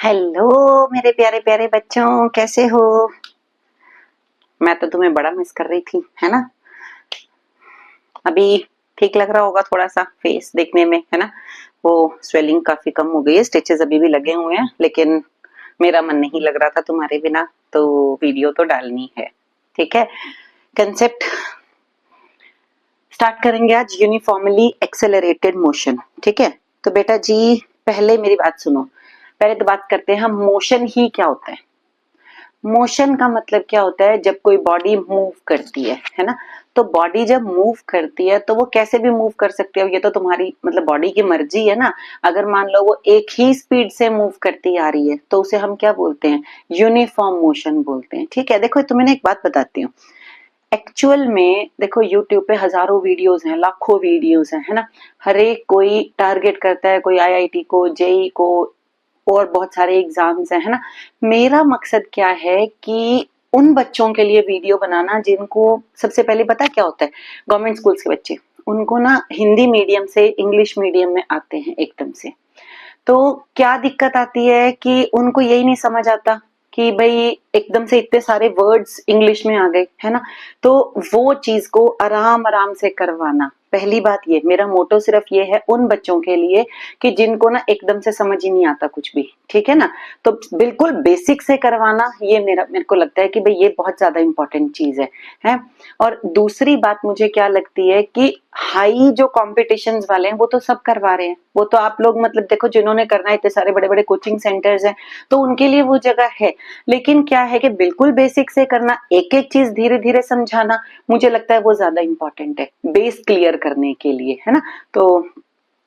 Hello मेरे प्यारे प्यारे बच्चों, कैसे हो? मैं तो तुम्हें बड़ा मिस कर रही थी, है ना? अभी ठीक लग रहा होगा थोड़ा सा फेस देखने में, है ना? वो स्वेलिंग काफी कम हो गई है, स्टिचेस अभी भी लगे हुए हैं, लेकिन मेरा मन नहीं लग रहा था तुम्हारे बिना, तो वीडियो तो डालनी है। ठीक है, कंसेप्ट स्टार्ट करेंगे आज, यूनिफॉर्मली एक्सेलरेटेड मोशन। ठीक है, तो बेटा जी पहले मेरी बात सुनो। पहले तो बात करते हैं हम मोशन ही क्या होता है। मोशन का मतलब क्या होता है? जब कोई बॉडी मूव करती है ना? तो बॉडी जब मूव करती है तो वो कैसे भी मूव कर सकती है, ये तो तुम्हारी मतलब बॉडी की मर्जी है ना। अगर मान लो वो एक ही स्पीड से मूव करती आ रही है तो उसे हम क्या बोलते हैं? यूनिफॉर्म मोशन बोलते हैं। ठीक है, देखो तुम्हें एक बात बताती हूँ। एक्चुअल में देखो यूट्यूब पे हजारों वीडियोस हैं, लाखों वीडियोस हैं, है ना? हर एक कोई टारगेट करता है, कोई आईआईटी को, जेई को और बहुत सारे एग्जाम्स है ना? मेरा मकसद क्या है कि उन बच्चों के लिए वीडियो बनाना जिनको सबसे पहले पता क्या होता है। गवर्नमेंट स्कूल्स के बच्चे, उनको ना हिंदी मीडियम से इंग्लिश मीडियम में आते हैं एकदम से। तो क्या दिक्कत आती है कि उनको यही नहीं समझ आता कि भाई एकदम से इतने सारे वर्ड्स इंग्लिश में आ गए, है ना? तो वो चीज को आराम आराम से करवाना, पहली बात ये मेरा मोटो सिर्फ ये है उन बच्चों के लिए कि जिनको ना एकदम से समझ ही नहीं आता कुछ भी। ठीक है ना? तो बिल्कुल बेसिक से करवाना, ये मेरे को लगता है कि भाई ये बहुत ज्यादा इंपॉर्टेंट चीज है। और दूसरी बात मुझे क्या लगती है कि हाई जो कॉम्पिटिशन्स वाले हैं वो तो सब करवा रहे हैं। वो तो आप लोग मतलब देखो, जिन्होंने करना है, इतने सारे बड़े बड़े कोचिंग सेंटर्स हैं, तो उनके लिए वो जगह है। लेकिन क्या है कि बिल्कुल बेसिक से करना, एक एक चीज धीरे धीरे समझाना, मुझे लगता है वो ज्यादा इंपॉर्टेंट है बेस क्लियर करने के लिए, है ना? तो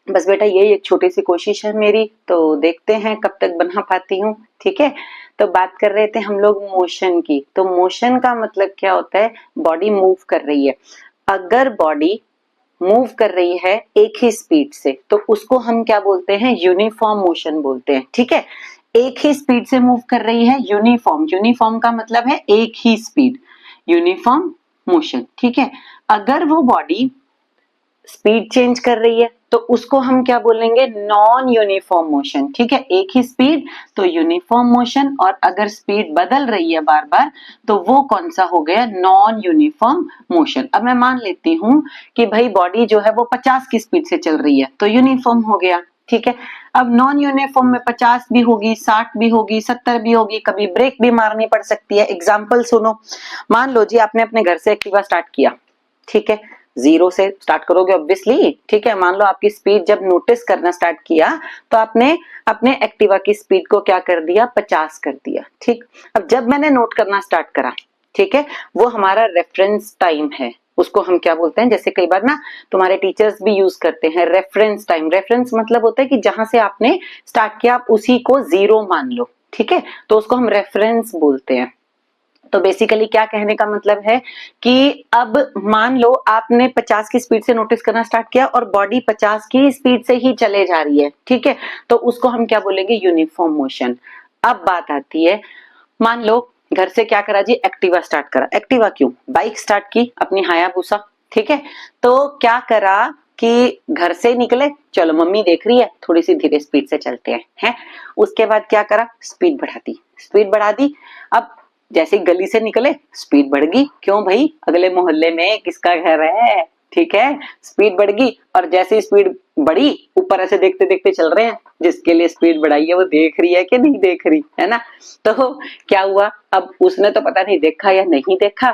बस बेटा यही एक छोटी सी कोशिश है मेरी, तो देखते हैं कब तक बना पाती हूँ। ठीक है, तो बात कर रहे थे हम लोग मोशन की। तो मोशन का मतलब क्या होता है? बॉडी मूव कर रही है। अगर बॉडी मूव कर रही है एक ही स्पीड से तो उसको हम क्या बोलते हैं? यूनिफॉर्म मोशन बोलते हैं। ठीक है, एक ही स्पीड से मूव कर रही है, यूनिफॉर्म। यूनिफॉर्म का मतलब है एक ही स्पीड, यूनिफॉर्म मोशन। ठीक है, अगर वो बॉडी स्पीड चेंज कर रही है तो उसको हम क्या बोलेंगे? Non uniform motion. ठीक है, एक ही स्पीड तो यूनिफॉर्म मोशन, और अगर स्पीड बदल रही है बार बार तो वो कौन सा हो गया? Non uniform motion. अब मैं मान लेती हूँ कि भाई बॉडी जो है वो 50 की स्पीड से चल रही है तो यूनिफॉर्म हो गया। ठीक है, अब नॉन यूनिफॉर्म में 50 भी होगी, 60 भी होगी, 70 भी होगी, कभी ब्रेक भी मारनी पड़ सकती है। एग्जाम्पल सुनो, मान लो जी आपने अपने घर से एक्टिवा स्टार्ट किया। ठीक है, जीरो से स्टार्ट करोगे ऑब्वियसली। ठीक है, मान लो आपकी स्पीड जब नोटिस करना स्टार्ट किया तो आपने अपने एक्टिवा की स्पीड को क्या कर दिया? 50 कर दिया। ठीक, अब जब मैंने नोट करना स्टार्ट करा, ठीक है, वो हमारा रेफरेंस टाइम है। उसको हम क्या बोलते हैं? जैसे कई बार ना तुम्हारे टीचर्स भी यूज करते हैं रेफरेंस टाइम। रेफरेंस मतलब होता है कि जहां से आपने स्टार्ट किया आप उसी को जीरो मान लो। ठीक है, तो उसको हम रेफरेंस बोलते हैं। तो बेसिकली क्या कहने का मतलब है कि अब मान लो आपने 50 की स्पीड से नोटिस करना स्टार्ट किया और बॉडी 50 की स्पीड से ही चले जा रही है। ठीक है, तो उसको हम क्या बोलेंगे? Uniform motion. अब बात आती है, मान लो घर से क्या करा जी? एक्टिवा स्टार्ट करा। एक्टिवा क्यों? बाइक स्टार्ट की अपनी हायाबुसा। ठीक है, तो क्या करा कि घर से निकले, चलो मम्मी देख रही है, थोड़ी सी धीरे स्पीड से चलते हैं। उसके बाद क्या करा? स्पीड बढ़ा दी, स्पीड बढ़ा दी। अब जैसे गली से निकले स्पीड बढ़ गई, क्यों भाई? अगले मोहल्ले में किसका घर है? ठीक है, स्पीड बढ़ गई। और जैसे स्पीड बढ़ी, ऊपर ऐसे देखते देखते चल रहे हैं, जिसके लिए स्पीड बढ़ाई है वो देख रही है कि नहीं देख रही, है ना? तो क्या हुआ? अब उसने तो पता नहीं देखा या नहीं देखा,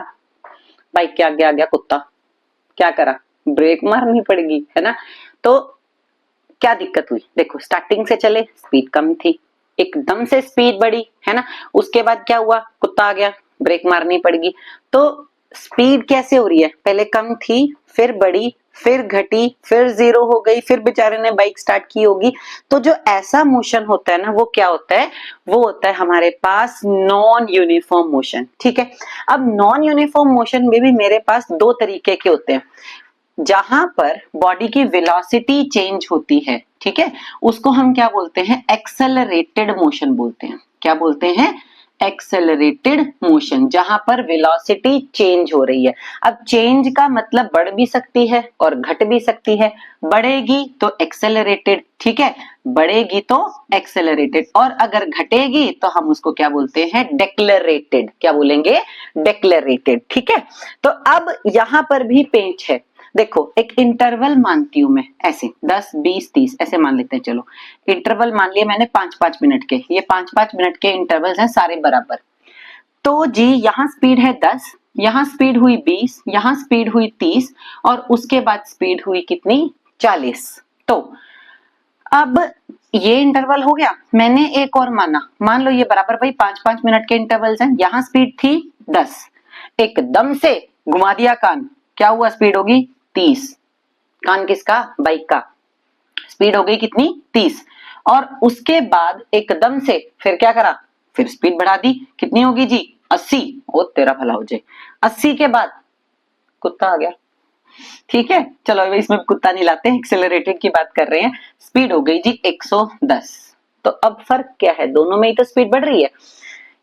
बाइक के आगे आ गया कुत्ता, क्या करा? ब्रेक मारनी पड़ेगी, है ना? तो क्या दिक्कत हुई? देखो स्टार्टिंग से चले स्पीड कम थी, एकदम से स्पीड बढ़ी, है ना? उसके बाद क्या हुआ? कुत्ता आ गया, ब्रेक मारनी पड़ेगी। तो स्पीड कैसे हो रही है? पहले कम थी, फिर बढ़ी, फिर घटी, फिर जीरो हो गई, फिर बेचारे ने बाइक स्टार्ट की होगी। तो जो ऐसा मोशन होता है ना, वो क्या होता है? वो होता है हमारे पास नॉन यूनिफॉर्म मोशन। ठीक है, अब नॉन यूनिफॉर्म मोशन में भी मेरे पास दो तरीके के होते हैं। जहां पर बॉडी की वेलोसिटी चेंज होती है, ठीक है, उसको हम क्या बोलते हैं? एक्सेलरेटेड मोशन बोलते हैं। क्या बोलते हैं? एक्सेलरेटेड मोशन, जहां पर वेलोसिटी चेंज हो रही है। अब चेंज का मतलब बढ़ भी सकती है और घट भी सकती है। बढ़ेगी तो एक्सेलरेटेड, ठीक है, बढ़ेगी तो एक्सेलरेटेड, और अगर घटेगी तो हम उसको क्या बोलते हैं, डेक्लरेटेड। क्या बोलेंगे, डेक्लरेटेड, ठीक है। तो अब यहां पर भी पेंच है। देखो एक इंटरवल मानती हूं मैं, ऐसे 10 20 30 ऐसे मान लेते हैं। चलो इंटरवल मान लिया मैंने 5-5 मिनट के, ये 5-5 मिनट के इंटरवल्स हैं सारे बराबर। तो जी यहाँ स्पीड है 10, यहाँ स्पीड हुई 20, यहाँ स्पीड हुई 30, और उसके बाद स्पीड हुई कितनी, 40। तो अब ये इंटरवल हो गया, मैंने एक और माना, मान लो ये बराबर भाई 5-5 मिनट के इंटरवल्स हैं। यहाँ स्पीड थी 10, एकदम से घुमा दिया कान, क्या हुआ, स्पीड होगी 30। कान किसका, बाइक का, स्पीड हो गई कितनी, 30। और उसके बाद एकदम से फिर क्या करा, फिर स्पीड बढ़ा दी, कितनी होगी जी, 80। ओ तेरा भला हो जाए, 80 के बाद कुत्ता आ गया, ठीक है। चलो इसमें कुत्ता नहीं लाते, एक्सेलरेटेड की बात कर रहे हैं। स्पीड हो गई जी 110। तो अब फर्क क्या है, दोनों में ही तो स्पीड बढ़ रही है।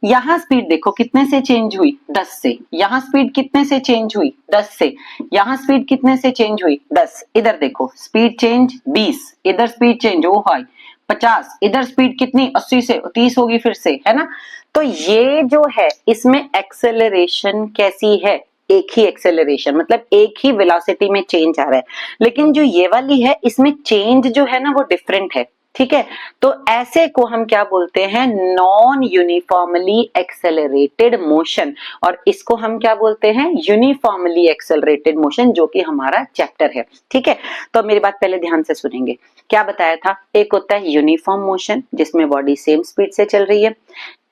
यहाँ स्पीड देखो कितने से चेंज हुई, 10 से। यहाँ स्पीड कितने से चेंज हुई, 10 से। यहाँ स्पीड कितने से चेंज हुई, 10। इधर देखो स्पीड चेंज 20, इधर स्पीड चेंज ओ हाय 50, इधर स्पीड कितनी 80 से 30 होगी फिर से, है ना। तो ये जो है इसमें एक्सेलरेशन कैसी है, एक ही एक्सेलरेशन, मतलब एक ही वेलोसिटी में चेंज आ रहा है। लेकिन जो ये वाली है इसमें चेंज जो है ना वो डिफरेंट है, ठीक है। तो ऐसे को हम क्या बोलते हैं, नॉन यूनिफॉर्मली एक्सेलरेटेड मोशन, और इसको हम क्या बोलते हैं, यूनिफॉर्मली एक्सेलरेटेड मोशन, जो कि हमारा चैप्टर है, ठीक है। तो मेरी बात पहले ध्यान से सुनेंगे। क्या बताया था, एक होता है यूनिफॉर्म मोशन जिसमें बॉडी सेम स्पीड से चल रही है,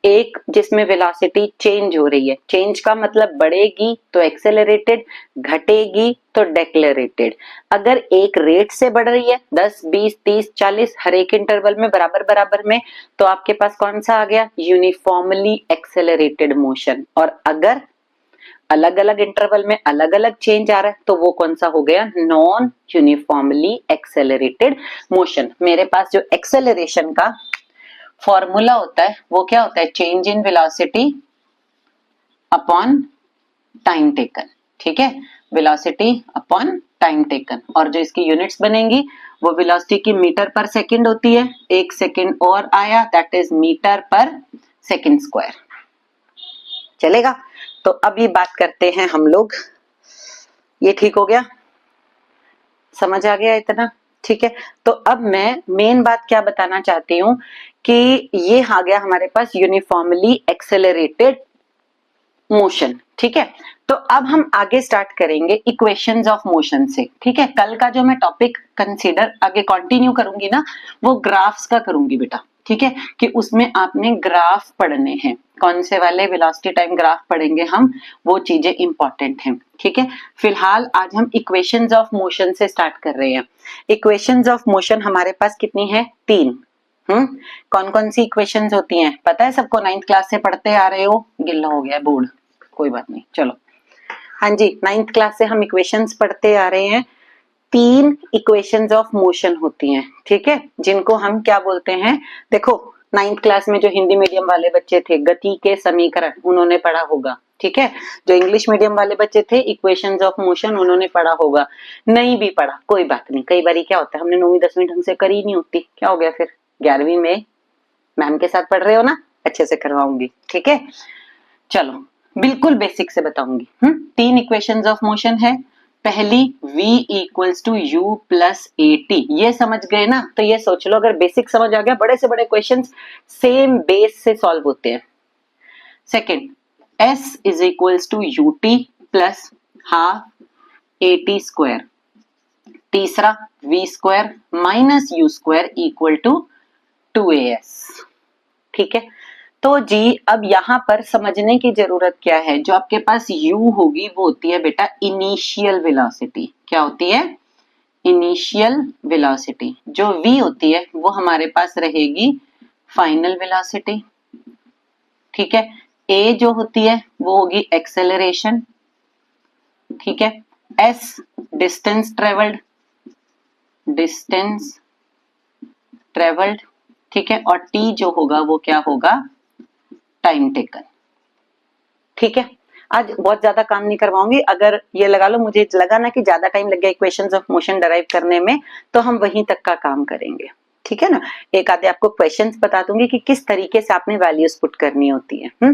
एक जिसमें वेलोसिटी चेंज हो रही है। चेंज का मतलब बढ़ेगी तो एक्सेलरेटेड, घटेगी तो डेक्लरेटेड। अगर एक रेट से बढ़ रही है 10 20 30 40 हर एक इंटरवल में बराबर बराबर में, तो आपके पास कौन सा आ गया, यूनिफॉर्मली एक्सेलरेटेड मोशन। और अगर अलग अलग इंटरवल में अलग अलग चेंज आ रहा है तो वो कौन सा हो गया, नॉन यूनिफॉर्मली एक्सेलरेटेड मोशन। मेरे पास जो एक्सेलरेशन का फॉर्मूला होता है वो क्या होता है, change in velocity upon time taken, ठीक है, वेलोसिटी अपॉन टाइम टेकन। और जो इसकी यूनिट्स बनेंगी वो वेलोसिटी की मीटर पर सेकंड होती है, एक सेकंड और आया दैट इज मीटर पर सेकंड स्क्वायर, चलेगा। तो अब ये बात करते हैं हम लोग, ये ठीक हो गया, समझ आ गया इतना, ठीक है। तो अब मैं मेन बात क्या बताना चाहती हूँ कि ये आ गया हमारे पास यूनिफॉर्मली एक्सेलरेटेड मोशन, ठीक है। तो अब हम आगे स्टार्ट करेंगे इक्वेशंस ऑफ मोशन से, ठीक है। कल का जो मैं टॉपिक कंसीडर आगे कंटिन्यू करूंगी ना वो ग्राफ्स का करूंगी बेटा, ठीक है, कि उसमें आपने ग्राफ पढ़ने हैं, कौन से वाले, वेलोसिटी टाइम ग्राफ पढ़ेंगे हम, वो चीजें इंपॉर्टेंट हैं, ठीक है। फिलहाल आज हम इक्वेशंस ऑफ मोशन से स्टार्ट कर रहे हैं। इक्वेशंस ऑफ मोशन हमारे पास कितनी है, 3। कौन कौन सी इक्वेशंस होती हैं पता है सबको, 9th क्लास से पढ़ते आ रहे हो, गिल्ला हो गया बोर्ड, कोई बात नहीं, चलो। हाँ जी, 9th क्लास से हम इक्वेशंस पढ़ते आ रहे हैं। 3 इक्वेशंस ऑफ मोशन होती हैं, ठीक है, जिनको हम क्या बोलते हैं, देखो 9th क्लास में जो हिंदी मीडियम वाले बच्चे थे गति के समीकरण उन्होंने पढ़ा होगा, ठीक है। जो इंग्लिश मीडियम वाले बच्चे थे इक्वेशंस ऑफ मोशन उन्होंने पढ़ा होगा, नहीं भी पढ़ा कोई बात नहीं, कई बार क्या होता है हमने 9वीं 10वीं ढंग से करी नहीं होती, क्या हो गया फिर 11वीं में मैम के साथ पढ़ रहे हो ना, अच्छे से करवाऊंगी, ठीक है। चलो बिल्कुल बेसिक से बताऊंगी। 3 इक्वेशंस ऑफ मोशन है। पहली v equals to u plus a t, ये समझ गए ना, तो ये सोच लो अगर बेसिक समझ आ गया बड़े से बड़े क्वेश्चंस सेम बेस से सॉल्व होते हैं। Second s is equals to u t plus half a t square. तीसरा v square minus u square equal to 2as, ठीक है। तो जी अब यहां पर समझने की जरूरत क्या है, जो आपके पास u होगी वो होती है बेटा इनिशियल वेलोसिटी, क्या होती है, इनिशियल वेलोसिटी। जो v होती है वो हमारे पास रहेगी फाइनल वेलोसिटी, ठीक है। a जो होती है वो होगी एक्सेलरेशन, ठीक है। s distance travelled, distance travelled, ठीक है। और t जो होगा वो क्या होगा, टाइम टेकन। ठीक है, आज बहुत ज्यादा काम नहीं करवाऊंगी, अगर ये लगा लो मुझे लगा ना कि ज्यादा टाइम लग गया इक्वेशंस ऑफ मोशन डराइव करने में, तो हम वहीं तक का काम करेंगे। ठीक है ना, एक आधे आपको क्वेश्चंस बता दूंगी कि किस तरीके से आपने वैल्यूज पुट करनी होती है।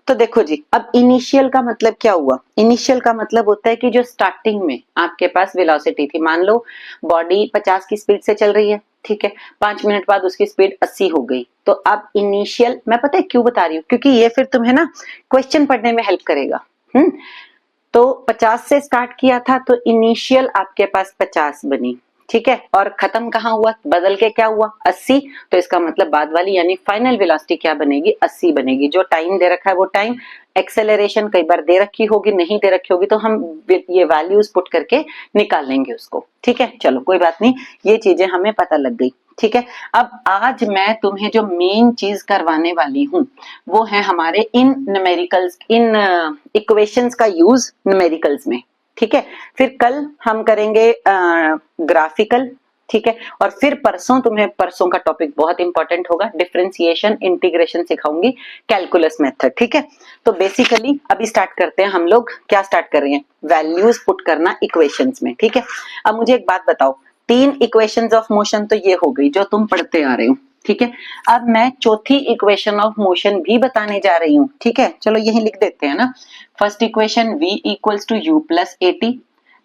तो देखो जी, अब इनिशियल का मतलब क्या हुआ? इनिशियल का मतलब होता है कि जो स्टार्टिंग में आपके पास वेलोसिटी थी, मान लो बॉडी 50 की स्पीड से चल रही है, ठीक है, 5 मिनट बाद उसकी स्पीड 80 हो गई, तो अब इनिशियल, मैं पता है क्यों बता रही हूँ, क्योंकि ये फिर तुम्हें ना क्वेश्चन पढ़ने में हेल्प करेगा। तो 50 से स्टार्ट किया था, तो इनिशियल आपके पास 50 बनी, ठीक है, और खत्म कहाँ हुआ, बदल के क्या हुआ, 80, तो इसका मतलब बाद वाली यानी फाइनल वेलोसिटी क्या बनेगी, 80 बनेगी। जो टाइम दे रखा है वो टाइम, एक्सेलरेशन कई बार दे रखी होगी, नहीं दे रखी होगी, तो हम ये वैल्यूज पुट करके निकाल लेंगे उसको। ठीक है, चलो कोई बात नहीं, ये चीजें हमें पता लग गई। ठीक है, अब आज मैं तुम्हें जो मेन चीज करवाने वाली हूँ वो है हमारे इन न्यूमेरिकल्स, इन इक्वेशंस का यूज न्यूमेरिकल्स में। ठीक है, फिर कल हम करेंगे ग्राफिकल। ठीक है, और फिर परसों तुम्हें, परसों का टॉपिक बहुत इंपॉर्टेंट होगा, डिफरेंशिएशन इंटीग्रेशन सिखाऊंगी, कैलकुलस मेथड। ठीक है, तो बेसिकली अभी स्टार्ट करते हैं हम लोग, क्या स्टार्ट कर रहे हैं, वैल्यूज पुट करना इक्वेशंस में। ठीक है, अब मुझे एक बात बताओ, 3 इक्वेशंस ऑफ मोशन तो ये हो गई जो तुम पढ़ते आ रहे हो। ठीक है, अब मैं चौथी इक्वेशन ऑफ मोशन भी बताने जा रही हूँ। ठीक है, चलो यही लिख देते हैं ना। First equation v equals to u plus at,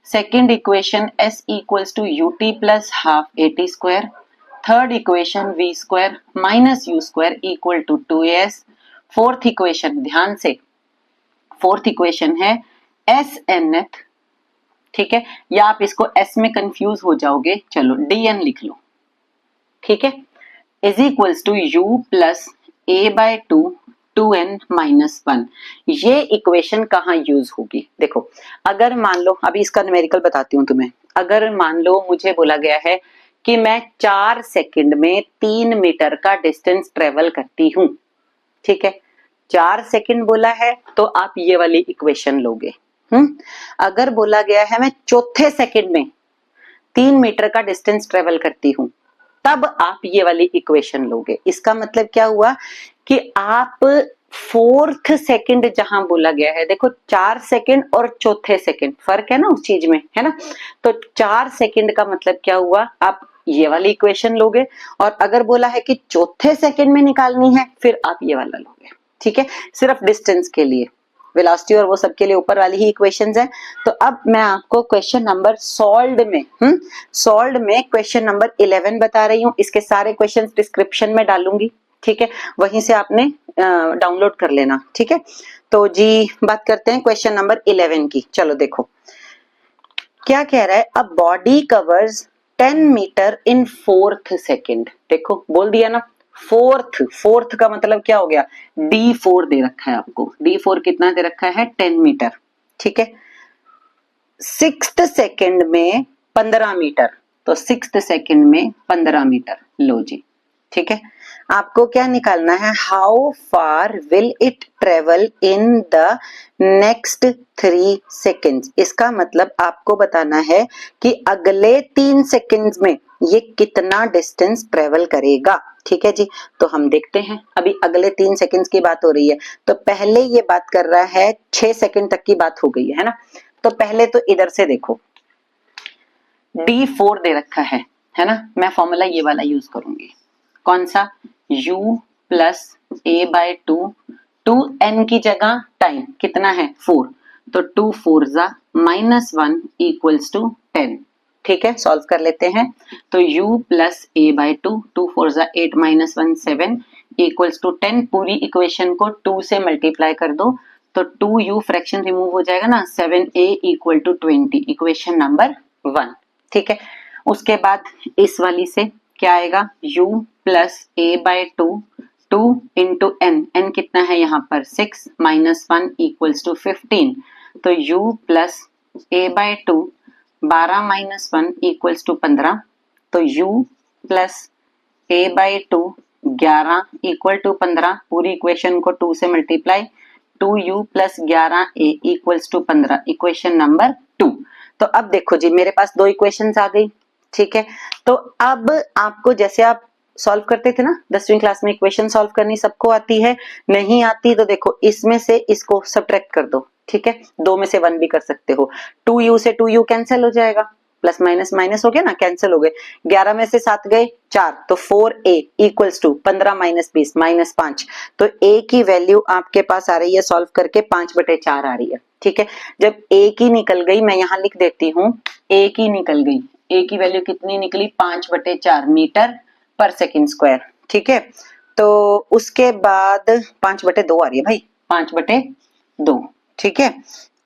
second equation s equals to ut plus half at square, third equation v square minus u square equal to 2as, fourth equation, ध्यान से, फोर्थ इक्वेशन है s nth, ठीक है, या आप इसको s में confuse हो जाओगे, चलो dn लिख लो। ठीक है, is equals to u plus a by 2n minus 1। ये इक्वेशन कहाँ यूज होगी, देखो, अगर मान लो, अभी इसका न्यूमेरिकल बताती हूँ तुम्हें, अगर मान लो मुझे बोला गया है कि मैं 4 सेकंड में 3 मीटर का डिस्टेंस ट्रेवल करती हूँ, ठीक है, 4 सेकंड बोला है, तो आप ये वाली इक्वेशन लोगे। अगर बोला गया है मैं चौथे सेकंड में 3 मीटर का डिस्टेंस ट्रेवल करती हूँ, तब आप ये वाली इक्वेशन लोगे। इसका मतलब क्या हुआ कि आप फोर्थ सेकंड जहां बोला गया है, देखो 4 सेकंड और चौथे सेकंड फर्क है ना उस चीज में, है ना, तो 4 सेकंड का मतलब क्या हुआ, आप ये वाली इक्वेशन लोगे, और अगर बोला है कि चौथे सेकंड में निकालनी है, फिर आप ये वाला लोगे। ठीक है, सिर्फ डिस्टेंस के लिए, वेलोसिटी और वो सब के लिए ऊपर वाली ही इक्वेशंस है। तो अब मैं आपको क्वेश्चन नंबर सॉल्व्ड में क्वेश्चन नंबर 11 बता रही हूँ। इसके सारे क्वेश्चंस डिस्क्रिप्शन में डालूंगी, ठीक है, वहीं से आपने डाउनलोड कर लेना। ठीक है, तो जी बात करते हैं क्वेश्चन नंबर 11 की। चलो देखो क्या कह रहा है, a body covers 10 metre in 4th second. देखो बोल दिया ना, फोर्थ का मतलब क्या हो गया, d4 दे रखा है आपको, d4 कितना दे रखा है, 10 मीटर। ठीक है, 6th सेकेंड में 15 मीटर, तो 6th सेकेंड में 15 मीटर लो जी। ठीक है, आपको क्या निकालना है, how far will it travel in the next 3 seconds. इसका मतलब आपको बताना है कि अगले 3 सेकेंड्स में ये कितना डिस्टेंस ट्रेवल करेगा। ठीक है जी, तो हम देखते हैं, अभी अगले 3 सेकेंड्स की बात हो रही है, तो पहले ये बात कर रहा है 6 सेकेंड तक की बात हो गई है ना, तो पहले तो इधर से देखो, d4 दे रखा है ना, मैं फॉर्मूला ये वाला यूज करूंगी, कौन सा, u plus a by 2n की जगह टाइम कितना है 4, तो 2 4 जा -1 इक्वल्स टू 10। ठीक है, सॉल्व कर लेते हैं, तो u प्लस a बाय 2 4 जा 8 -1 7 इक्वल्स टू 10। पूरी इक्वेशन को 2 से मल्टीप्लाई कर दो, तो 2u फ्रैक्शन रिमूव हो जाएगा ना, 7a equal to 20, equation number 1। ठीक है, उसके बाद इस वाली से क्या आएगा, u plus a by 2 into n कितना है यहाँ पर 6 -1 इक्वल्स टू 15, तो u plus a by 2 12 -1 equals to 15, तो u plus a by 2 11 equal to 15। पूरी इक्वेशन को 2 से multiply, 2u plus 11a equals to 15, equation number 2। तो अब देखो जी, मेरे पास 2 इक्वेशंस आ गई। ठीक है, तो अब आपको जैसे आप सॉल्व करते थे ना 10वीं क्लास में, इक्वेशन सॉल्व करनी सबको आती है, नहीं आती तो देखो इसमें से इसको सब्ट्रैक्ट कर दो, ठीक है, 2 में से 1 भी कर सकते हो, 2u से 2u कैंसिल हो जाएगा, प्लस माइनस माइनस हो गया ना, कैंसिल हो गए, 11 में से 7 गए 4, तो 4a equals to 15 minus 20 minus 5, तो a की वैल्यू आपके पास आ रही है सॉल्व करके 5/4 आ रही है, ठीक है। जब a की निकल गई, मैं यहाँ लिख देती हूँ, a की निकल गई, a की वैल्यू कितनी निकली 5/4 मीटर पर सेकंड स्क्वायर, ठीक है। तो उसके बाद 5/2 आ रही है भाई, 5/2, ठीक है,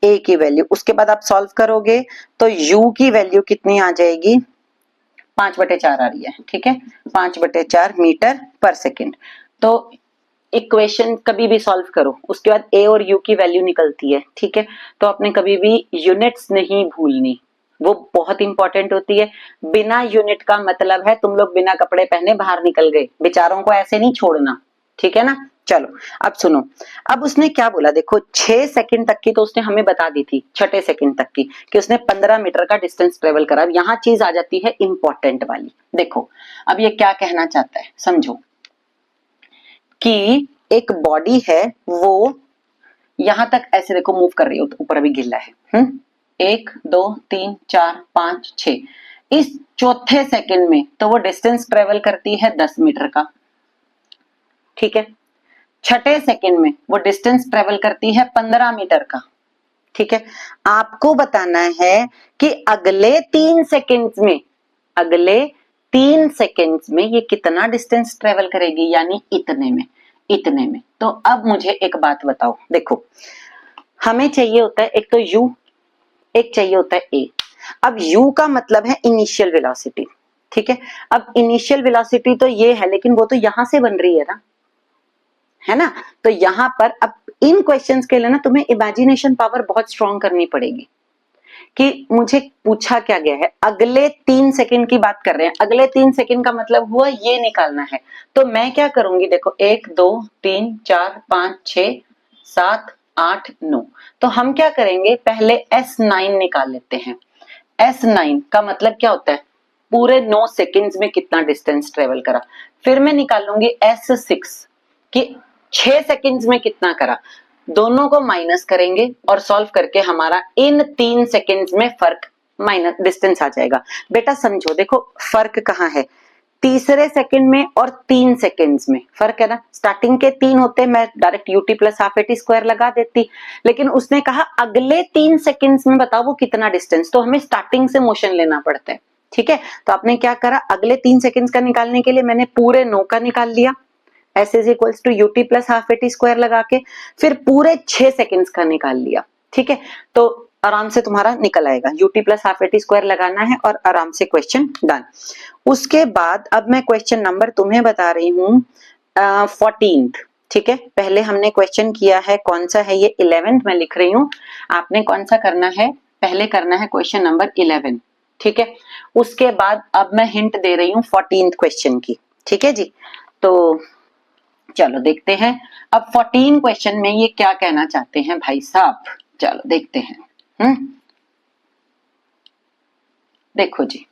a की वैल्यू, उसके बाद आप सॉल्व करोगे तो u की वैल्यू कितनी आ जाएगी, 5/4 आ रही है, ठीक है, 5/4 मीटर पर सेकंड। तो इक्वेशन कभी भी सॉल्व करो, उसके बाद a और u की वैल्यू निकलती है, ठीक है, तो आपने कभी भी यूनिट्स नहीं भूलनी, वो बहुत इंपॉर्टेंट होती है। बिना यूनिट का मतलब है तुम लोग बिना कपड़े पहने बाहर निकल गए, बेचारों को ऐसे नहीं छोड़ना, ठीक है ना। चलो अब सुनो, अब उसने क्या बोला, देखो 6 सेकंड तक की तो उसने हमें बता दी थी, 6 सेकंड तक की, कि उसने 15 मीटर का डिस्टेंस ट्रेवल करा। अब यहाँ चीज आ जाती है इंपॉर्टेंट वाली, देखो अब ये क्या कहना चाहता है समझो, कि एक बॉडी है वो यहां तक ऐसे देखो मूव कर रही हो, तो ऊपर अभी गिल्ला है, 1 2 3 4 5 6, इस चौथे सेकंड में तो वो डिस्टेंस ट्रेवल करती है 10 मीटर का, ठीक है, छठे सेकंड में वो डिस्टेंस ट्रेवल करती है 15 मीटर का, ठीक है। आपको बताना है कि अगले 3 सेकंड्स में, अगले 3 सेकंड्स में ये कितना डिस्टेंस ट्रेवल करेगी, यानी इतने में, इतने में। तो अब मुझे एक बात बताओ, देखो हमें चाहिए होता है एक तो u, एक चाहिए होता है a। अब u का मतलब है इनिशियल वेलोसिटी, ठीक है। अब इनिशियल वेलोसिटी तो ये है, लेकिन वो तो यहां से बन रही है ना, तो यहां पर अब इन क्वेश्चंस के लिए ना तुम्हें इमेजिनेशन पावर बहुत स्ट्रांग करनी पड़ेगी, कि मुझे पूछा क्या गया है, अगले 3 सेकंड की बात कर रहे हैं, अगले 3 सेकंड का मतलब हुआ ये निकालना है। तो मैं क्या करूंगी, देखो 1 2 3 4 5 6 7 8 9, तो हम क्या करेंगे, पहले S9 निकाल लेते हैं। S9 का मतलब क्या होता है, पूरे 9 सेकंड्स में कितना डिस्टेंस ट्रेवल करा। फिर मैं निकालूंगी S6 कि 6 सेकंड्स में कितना करा, दोनों को माइनस करेंगे और सॉल्व करके हमारा इन 3 सेकंड्स में फर्क माइनस डिस्टेंस आ जाएगा। बेटा समझो, देखो फर्क कहाँ है, तीसरे सेकंड में और 3 सेकंड्स में फर्क है ना। स्टार्टिंग के 3 होते मैं direct ut plus half at square लगा देती, लेकिन उसने कहा अगले 3 सेकंड्स में बताओ वो कितना डिस्टेंस, तो हमें स्टार्टिंग से मोशन लेना पड़ता है, ठीक है। तो आपने क्या करा, अगले 3 सेकंड्स का निकालने के लिए मैंने पूरे 9 का निकाल लिया, s is equals to ut plus half at square लगा के, फिर पूरे 6 सेकंड्स का निकाल लिया, ठीक है। तो आराम से तुम्हारा निकल आएगा, ut plus half at square लगाना है और आराम से क्वेश्चन डन। उसके बाद अब मैं क्वेश्चन नंबर तुम्हें बता रही हूँ 14th, ठीक है। पहले हमने क्वेश्चन किया है, कौन सा है ये, 11th में लिख रही हूँ, आपने कौन सा करना है, पहले करना है क्वेश्चन नंबर 11, ठीक है। उसके बाद अब मैं हिंट दे रही हूँ 14th क्वेश्चन की, ठीक है जी। तो चलो देखते हैं अब 14 क्वेश्चन में ये क्या कहना चाहते हैं भाई साहब, चलो देखते हैं। देखो जी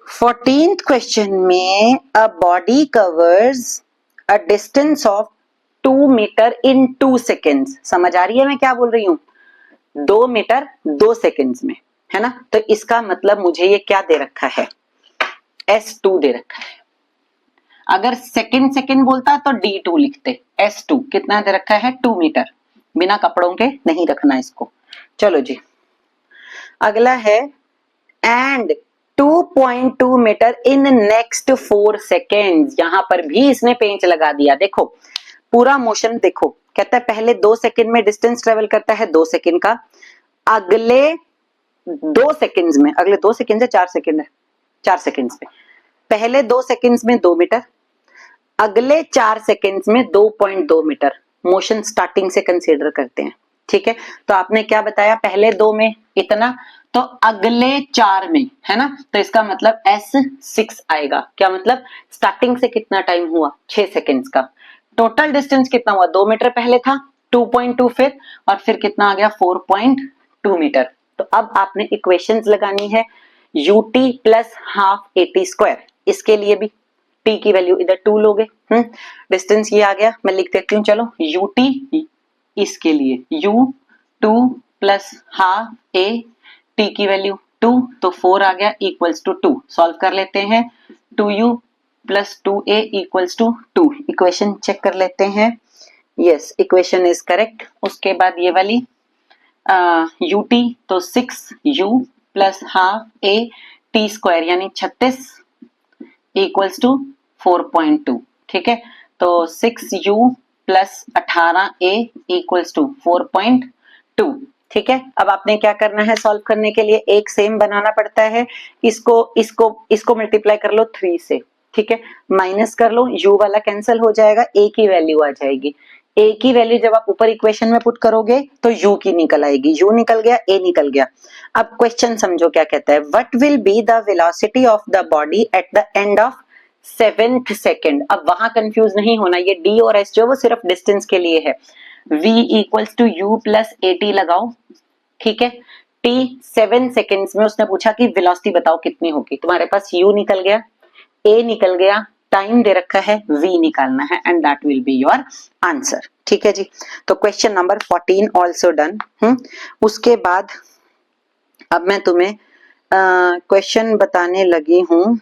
14th क्वेश्चन में a body covers a distance of 2 metre in 2 seconds, समझ आ रही है मैं क्या बोल रही हूँ, 2 मीटर 2 सेकेंड्स में, है ना। तो इसका मतलब मुझे ये क्या दे रखा है, S2 दे रखा है। अगर सेकंड सेकंड बोलता तो D2 लिखते, S2 कितना दे रखा है, 2 मीटर, बिना कपड़ों के नहीं रखना इसको। चलो जी अगला है and 2.2 metre in next 4 seconds, यहां पर भी इसने पेंच लगा दिया। देखो पूरा मोशन देखो, कहता है पहले 2 सेकेंड में डिस्टेंस ट्रेवल करता है 2 सेकेंड का, अगले 2 सेकेंड्स में, अगले 2 सेकेंड है 4 सेकेंड है, 4 सेकेंड्स में, पहले 2 सेकेंड्स में 2 मीटर, अगले 4 सेकेंड्स में 2.2 मीटर मोशन स्टार्टिंग से कंसीडर करते हैं, ठीक है। तो आपने क्या बताया, पहले 2 में इतना, तो अगले 4 में, है ना, तो इसका मतलब S6 आएगा। क्या मतलब, स्टार्टिंग से कितना टाइम हुआ, 6 सेकेंड्स का, टोटल डिस्टेंस कितना हुआ, 2 मीटर पहले था, 2.2 फिर, और फिर कितना आ गया 4.2 मीटर। तो अब आपने इक्वेशंस लगानी है ut plus half at square, इसके लिए भी टी की वैल्यू इधर 2 लोगे, डिस्टेंस ये आ गया, मैं लिख देती हूँ, चलो ut इसके लिए u2 plus half a, t की वैल्यू 2 तो 4 आ गया इक्वल्स टू 2, सॉल्व कर लेते हैं, 2u plus 2a equals to 2, equation check कर लेते हैं, यस इक्वेशन इज करेक्ट। उसके बाद ये वाली ut तो 6u plus half a t square यानी 36 इक्वल्स टू 4.2, ठीक है, तो 6u plus 18a equals to 4.2, ठीक है। अब आपने क्या करना है सॉल्व करने के लिए, एक सेम बनाना पड़ता है, इसको मल्टीप्लाई कर लो 3 से, ठीक है, माइनस कर लो, u वाला कैंसिल हो जाएगा, a की वैल्यू आ जाएगी, a की वैल्यू जब आप ऊपर इक्वेशन में पुट करोगे तो u की निकल आएगी, u निकल गया, a निकल गया। अब क्वेश्चन समझो क्या कहता है, what will be the velocity of the body at the end of 7th second. अब वहां कंफ्यूज नहीं होना, ये d और s जो वो सिर्फ डिस्टेंस के लिए है, v equals to u plus at लगाओ, ठीक है, t 7 सेकेंड्स में उसने पूछा कि वेलोसिटी बताओ कितनी होगी, तुम्हारे पास u निकल गया, a निकल गया, टाइम दे रखा है, v निकालना है, and that will be your answer, ठीक है जी। तो क्वेश्चन नंबर 14 ऑल्सो डन। उसके बाद अब मैं तुम्हें क्वेश्चन बताने लगी हूं,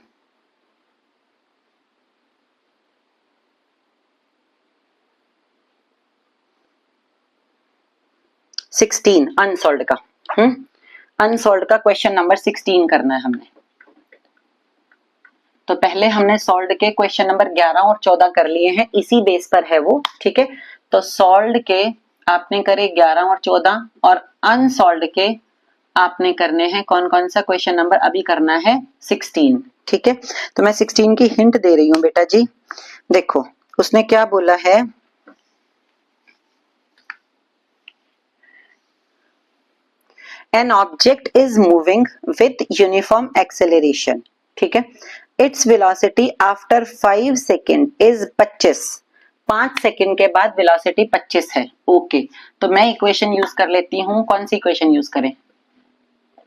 अनसॉल्व्ड का, अनसॉल्व्ड का क्वेश्चन नंबर 16 करना है हमने। तो पहले हमने सॉल्व्ड के क्वेश्चन नंबर 11 और 14 कर लिए हैं, इसी बेस पर है वो, ठीक है। तो सॉल्व्ड के आपने करे 11 और 14 और अनसॉल्व्ड के आपने करने हैं कौन कौन सा क्वेश्चन नंबर, अभी करना है 16, ठीक है। तो मैं 16 की हिंट दे रही हूं बेटा जी, देखो उसने क्या बोला है, an object is moving with uniform acceleration, ठीक है, its velocity after 5 second is 25, 5 second के बाद वेलोसिटी 25 है, ओके। तो मैं इक्वेशन यूज कर लेती हूँ, कौन सी इक्वेशन यूज करें,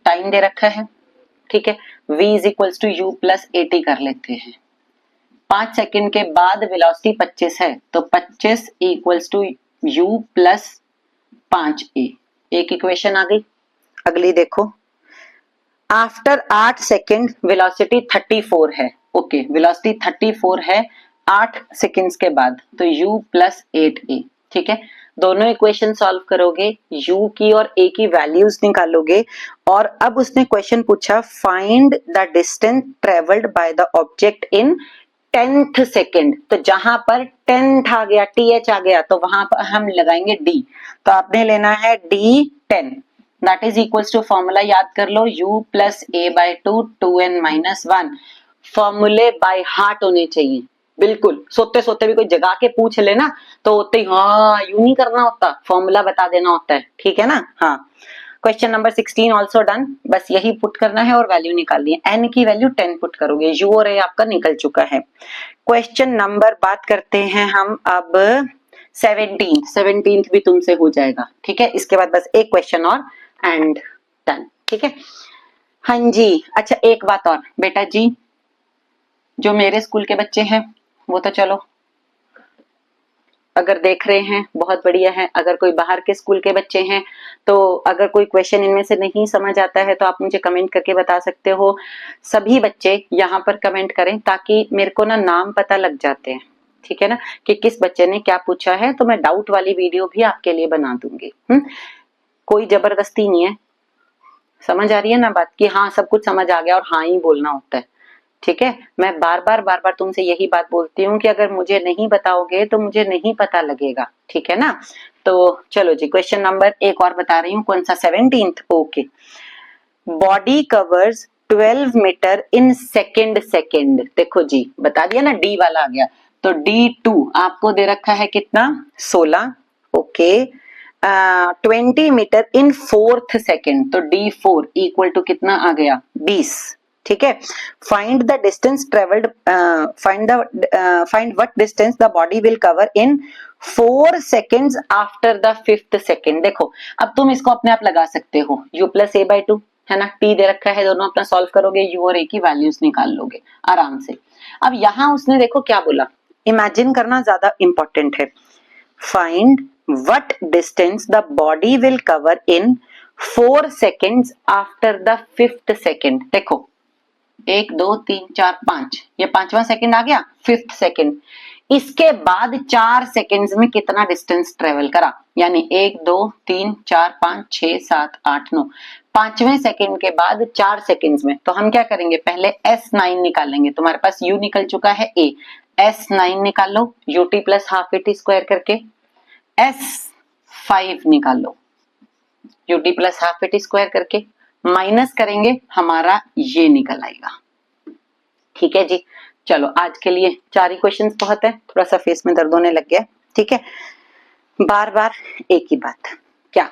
टाइम दे रखा है, ठीक है, v is equals to u plus at कर लेते हैं, 5 सेकेंड के बाद वेलोसिटी 25 है, तो 25 equals to u plus 5a, एक इक्वेशन आ गई। अगली देखो, आफ्टर 8 सेकेंड वेलोसिटी 34 है, ओके, वेलोसिटी 34 है 8 सेकेंड्स के बाद, तो u प्लस 8a, ठीक है, दोनों इक्वेशन सॉल्व करोगे, u की और a की वैल्यूज निकालोगे, और अब उसने क्वेश्चन पूछा find the distance travelled by the object in 10th second, तो जहां पर 10th आ गया, th आ गया, तो वहां पर हम लगाएंगे d, तो आपने लेना है d10, that is equals to formula याद कर लो, u plus a by 2 2n minus 1, फॉर्मूले बाय हार्ट होने चाहिए, बिल्कुल सोते सोते भी कोई जगा के पूछ लेना तो होते ही हाँ यूं नहीं करना होता, फॉर्मूला बता देना होता है, ठीक है ना। हाँ, क्वेश्चन नंबर 16 ऑल्सो डन, बस यही पुट करना है और वैल्यू निकालनी है, n की वैल्यू 10 पुट करोगे, u और a आपका निकल चुका है। क्वेश्चन नंबर बात करते हैं हम अब 17 भी तुमसे हो जाएगा, ठीक है, इसके बाद बस एक क्वेश्चन और एंड डन, ठीक है। हाँ जी, अच्छा एक बात और बेटा जी, जो मेरे स्कूल के बच्चे हैं वो तो चलो अगर देख रहे हैं बहुत बढ़िया है, अगर कोई बाहर के स्कूल के बच्चे हैं तो अगर कोई क्वेश्चन इनमें से नहीं समझ आता है तो आप मुझे कमेंट करके बता सकते हो। सभी बच्चे यहाँ पर कमेंट करें ताकि मेरे को ना नाम पता लग जाते हैं, ठीक है ना, कि किस बच्चे ने क्या पूछा है, तो मैं डाउट वाली वीडियो भी आपके लिए बना दूंगी। कोई जबरदस्ती नहीं है, समझ आ रही है ना बात, कि हाँ सब कुछ समझ आ गया और हाँ ही बोलना होता है, ठीक है। मैं बार बार तुमसे यही बात बोलती हूँ कि अगर मुझे नहीं बताओगे तो मुझे नहीं पता लगेगा, ठीक है ना। तो चलो जी, क्वेश्चन नंबर एक और बता रही हूँ, कौन सा 17th, okay. Body covers 12 metre in second, देखो जी बता दिया ना, डी वाला आ गया, तो D2 आपको दे रखा है कितना 16, okay, 20 metre in 4th second, तो D4 इक्वल टू कितना आ गया 20, ठीक है। Find the distance travelled, find what distance the body will cover in 4 seconds after the 5th second. देखो अब तुम इसको अपने आप लगा सकते हो, u प्लस a बाई 2 है ना, टी दे रखा है, दोनों अपना सॉल्व करोगे, यू और ए की वैल्यूज निकाल लोगे आराम से। अब यहाँ उसने देखो क्या बोला, इमेजिन करना ज्यादा इंपॉर्टेंट है। Find what distance the body will cover in 4 seconds after the 5th second. देखो 1 2 3 4 5, ये 5वां सेकेंड आ गया, 5th सेकेंड, इसके बाद 4 सेकेंड्स में कितना डिस्टेंस ट्रेवल करा, यानी 1 2 3 4 5 6 7 8 9, 5वें सेकेंड के बाद 4 सेकेंड्स में। तो हम क्या करेंगे, पहले S9 निकालेंगे, तुम्हारे पास U निकल चुका है A, S9 निकाल लो, UT plus half AT square करके, S5 निकाल लो, UT plus half AT square करके, माइनस करेंगे हमारा ये निकल आएगा। ठीक है जी, चलो आज के लिए 4 ही क्वेश्चंस बहुत है, थोड़ा सा फेस में दर्द होने लग गया। ठीक है, बार बार एक ही बात, क्या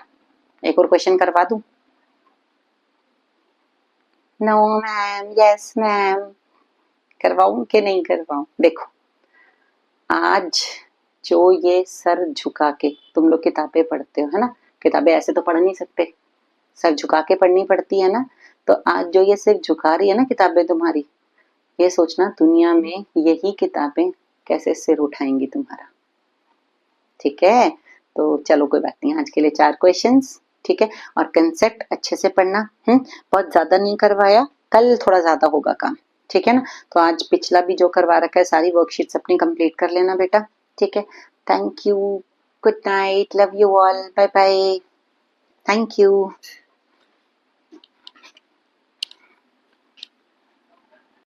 एक और क्वेश्चन करवा दूं? नो मैम, यस मैम, करवाऊं कि नहीं करवाऊं? देखो आज जो ये सर झुका के तुम लोग किताबें पढ़ते हो, है ना, किताबें ऐसे तो पढ़ नहीं सकते, सर झुका के पढ़नी पड़ती है ना, तो आज जो ये सिर झुका रही है ना किताबें तुम्हारी, ये सोचना दुनिया में यही किताबें कैसे सिर उठाएंगी तुम्हारा। ठीक है, तो चलो कोई बात नहीं, आज के लिए 4 क्वेश्चंस। ठीक है, और कंसेप्ट अच्छे से पढ़ना, बहुत ज्यादा नहीं करवाया, कल थोड़ा ज्यादा होगा काम। ठीक है ना, तो आज पिछला भी जो करवा रखा है सारी वर्कशीट्स अपनी कंप्लीट कर लेना बेटा। ठीक है, thank you, good night, love you all, bye bye, thank you.